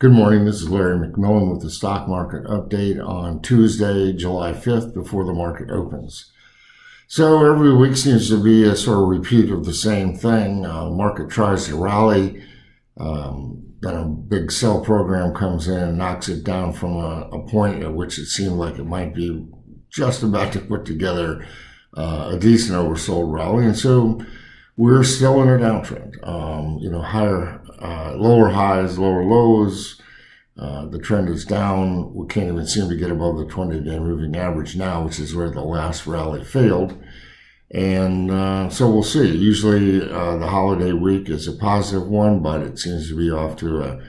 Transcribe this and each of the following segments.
Good morning, this is Larry McMillan with the stock market update on Tuesday, July 5th before the market opens. So every week seems to be a sort of repeat of the same thing. The market tries to rally, then a big sell program comes in and knocks it down from a point at which it seemed like it might be just about to put together a decent oversold rally. And so we're still in a downtrend. Lower highs, lower lows. The trend is down. We can't even seem to get above the 20-day moving average now, which is where the last rally failed. And so we'll see. Usually the holiday week is a positive one, but it seems to be off to a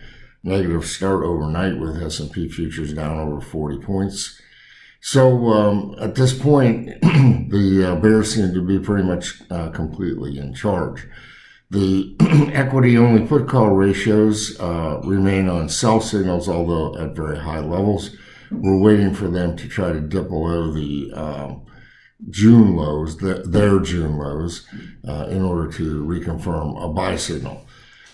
negative start overnight with S&P futures down over 40 points. So at this point, the bears seem to be pretty much completely in charge. The equity-only put-call ratios remain on sell signals, although at very high levels. We're waiting for them to try to dip below the June lows, their June lows, in order to reconfirm a buy signal.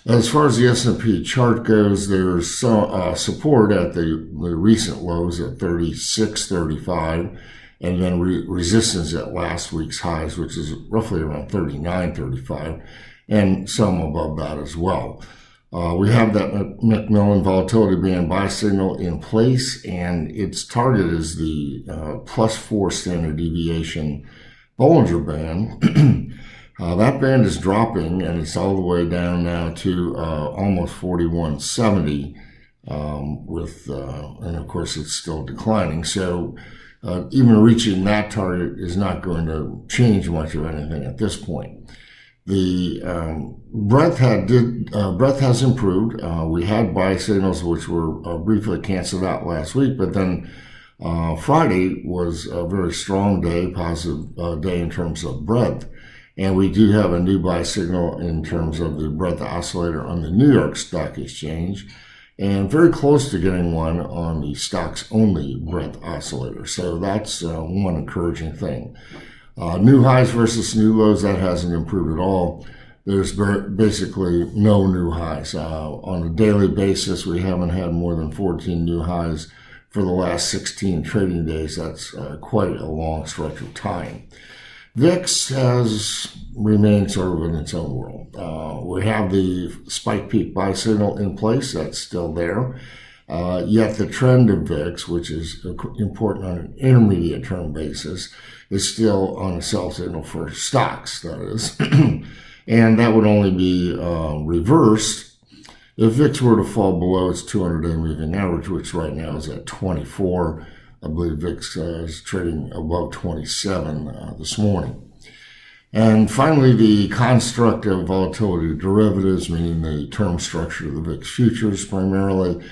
As far as the S&P chart goes, there's support at the recent lows at 36.35, and then resistance at last week's highs, which is roughly around 39.35, and some above that as well. We have that McMillan volatility band buy signal in place, and its target is the +4 standard deviation Bollinger Band. That band is dropping, and it's all the way down now to almost 4170, and of course it's still declining. So even reaching that target is not going to change much of anything at this point. The breadth has improved. We had buy signals which were briefly canceled out last week, but then Friday was a very strong day, positive day in terms of breadth. And we do have a new buy signal in terms of the breadth oscillator on the New York Stock Exchange, and very close to getting one on the stocks only breadth oscillator. So that's one encouraging thing. New highs versus new lows, that hasn't improved at all. There's basically no new highs. On a daily basis, we haven't had more than 14 new highs for the last 16 trading days. That's quite a long stretch of time. VIX has remained sort of in its own world. We have the spike peak buy signal in place. That's still there. Yet the trend of VIX, which is important on an intermediate term basis, is still on a sell signal for stocks, that is. And that would only be reversed if VIX were to fall below its 200-day moving average, which right now is at 24. I believe VIX is trading above 27 this morning. And finally, the construct of volatility derivatives, meaning the term structure of the VIX futures primarily,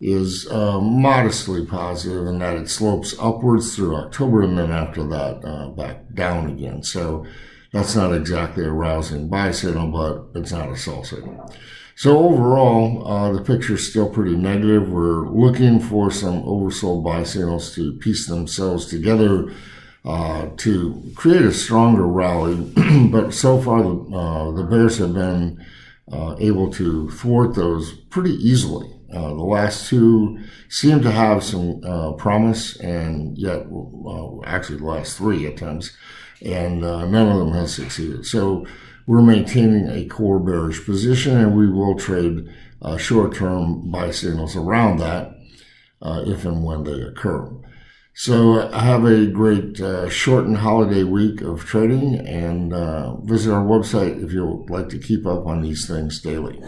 is modestly positive in that it slopes upwards through October, and then after that back down again. So that's not exactly a rousing buy signal, but it's not a sell signal. So overall, the picture is still pretty negative. We're looking for some oversold buy signals to piece themselves together to create a stronger rally. But so far, the bears have been able to thwart those pretty easily. The last two seem to have some promise, and yet, actually the last three attempts, and none of them has succeeded. So we're maintaining a core bearish position, and we will trade short-term buy signals around that if and when they occur. So have a great shortened holiday week of trading, and visit our website if you'd like to keep up on these things daily.